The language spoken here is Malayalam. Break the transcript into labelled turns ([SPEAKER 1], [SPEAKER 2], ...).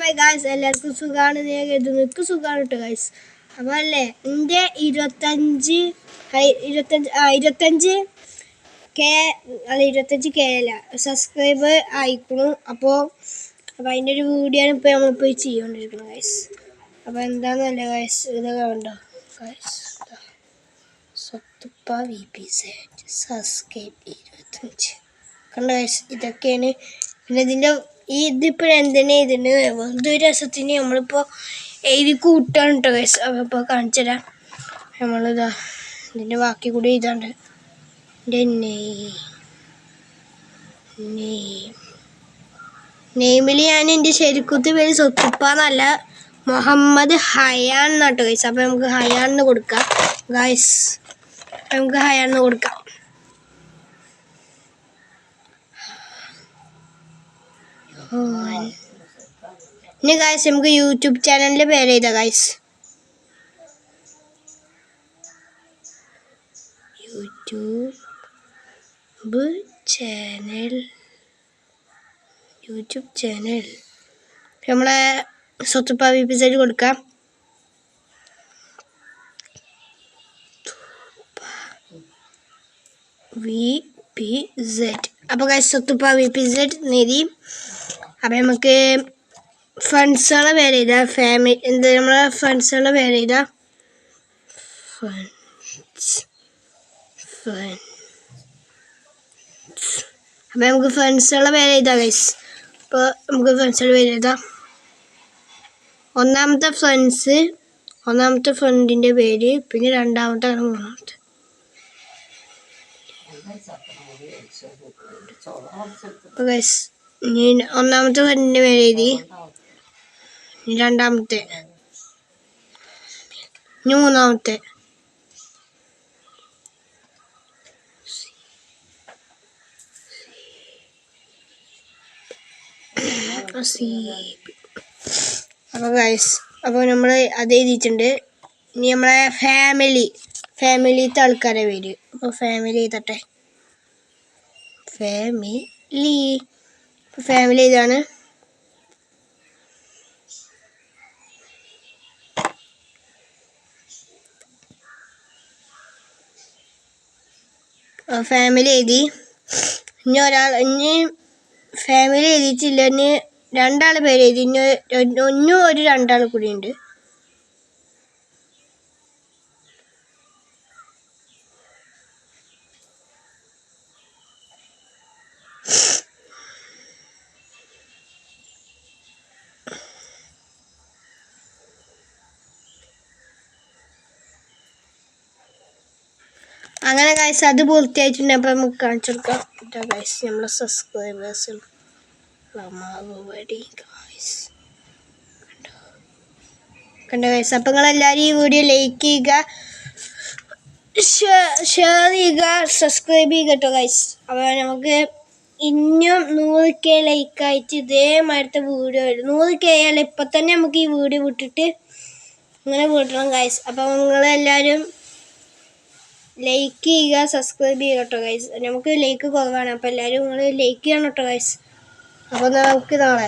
[SPEAKER 1] മൈ ഗായ്സ്, എല്ലാവർക്കും സുഖമാണ്. ഞാൻ കരുതുന്നു എനിക്ക് സുഖമാണ് കേട്ടോ ഗായ്സ്. അപ്പോൾ അല്ലേ എൻ്റെ 25K അല്ല സബ്സ്ക്രൈബർ ആയിക്കണു. അപ്പോൾ അതിൻ്റെ ഒരു വീഡിയോ ആണ് ഇപ്പോൾ നമ്മളിപ്പോൾ ചെയ്തുകൊണ്ടിരിക്കുന്നത് ഗായ്സ്. അപ്പോൾ എന്താണെന്നല്ല ഗായ്സ്, ഇതൊക്കെ കണ്ടോ ഗായ്സ്, സ്വത്തുപ്പ VPZ സബ്സ്ക്രൈബ് 25 കണ്ടോ ഗായ്സ്. ഇതൊക്കെയാണ്. പിന്നെ ഇതിപ്പോൾ എന്തിനാ ഇതിന് വെറുതെ ഒരു രസത്തിന് നമ്മളിപ്പോൾ എഴുതി കൂട്ടാണ് കേട്ടോ ഗൈസ്. അപ്പോൾ ഇപ്പോൾ കാണിച്ചു തരാം. നമ്മളിതാ ഇതിൻ്റെ ബാക്കി കൂടി എഴുതാണ്ട്. എൻ്റെ നെയിമിൽ ഞാൻ എൻ്റെ ശരിക്കത്തെ പേര് സ്വത്തുപ്പാന്നല്ല, മുഹമ്മദ് ഹയാൻ എന്നാട്ടോ ഗൈസ്. അപ്പോൾ നമുക്ക് ഹയാന്ന് കൊടുക്കാം ഗൈസ്. നമുക്ക് ഹയാന്ന് കൊടുക്കാം. ഇനി ഗൈസ് നമുക്ക് യൂട്യൂബ് ചാനലിൻ്റെ പേര് ചെയ്താ ഗൈസ്. യൂട്യൂബ് ചാനൽ നമ്മളെ സ്വത്തുപ്പ VPZ കൊടുക്കാം. VPZ. അപ്പോൾ ഗൈസ് സ്വത്തുപ്പ VPZ നേടി. അപ്പം നമുക്ക് ഫ്രണ്ട്സുകളെ പേര് ചെയ്താൽ നമ്മളെ ഫ്രണ്ട്സുകളെ പേര് ചെയ്താൽ അപ്പം നമുക്ക് ഫ്രണ്ട്സുകളെ പേര് ചെയ്താൽ ഗൈസ്. അപ്പോൾ നമുക്ക് ഫ്രണ്ട്സുകളുടെ പേര് ചെയ്താൽ ഒന്നാമത്തെ ഫ്രണ്ടിൻ്റെ പേര്, പിന്നെ രണ്ടാമത്തെ മൂന്നാമത്തെ. അപ്പോൾ ഗൈസ് ഇനി ഒന്നാമത്തെ ഫ്രണ്ടിൻ്റെ പേര് എഴുതി, രണ്ടാമത്തെ, ഇനി മൂന്നാമത്തെ. അപ്പോൾ ഗൈസ് അപ്പോൾ നമ്മൾ അത് എഴുതിയിട്ടുണ്ട്. ഇനി നമ്മളെ ഫാമിലിത്തെ ആൾക്കാരെ പേര്. അപ്പോൾ ഫാമിലി എഴുതട്ടെ. ഫാമിലി ഇതാണ്. ഫാമിലി എഴുതി. ഇനി ഫാമിലി എഴുതിയിട്ടില്ല. ഇനി രണ്ടാൾ പേര് എഴുതി. ഇനി ഒരു രണ്ടാൾ കൂടി ഉണ്ട്. അങ്ങനെ ഗൈസ് അത് പൂർത്തിയായിട്ടുണ്ട്. അപ്പം നമുക്ക് കാണിച്ചു കൊടുക്കാം. ഗൈസ് നമ്മളെ സബ്സ്ക്രൈബേഴ്സ് കണ്ടോ ഗൈസ്. അപ്പം നിങ്ങളെല്ലാവരും ഈ വീഡിയോ ലൈക്ക് ചെയ്യുക, ഷെയർ ചെയ്യുക, സബ്സ്ക്രൈബ് ചെയ്യുക കേട്ടോ ഗൈസ്. അപ്പോൾ നമുക്ക് ഇനിയും 100K ലൈക്കായിട്ട് ഇതേമാതിരത്തെ വീഡിയോ വരും. 100K അല്ല ഇപ്പം തന്നെ നമുക്ക് ഈ വീഡിയോ വിട്ടിട്ട് ഇങ്ങനെ വിടണം ഗൈസ്. അപ്പോൾ നിങ്ങളെല്ലാവരും ലൈക്ക് ചെയ്യുക, സബ്സ്ക്രൈബ് ചെയ്യുക കേട്ടോ ഗൈസ്. നമുക്ക് ലൈക്ക് കുറവാണ്. അപ്പോൾ എല്ലാവരും നിങ്ങൾ ലൈക്ക് ചെയ്യണം കേട്ടോ ഗൈസ്. അപ്പോൾ നമുക്ക് നാളെ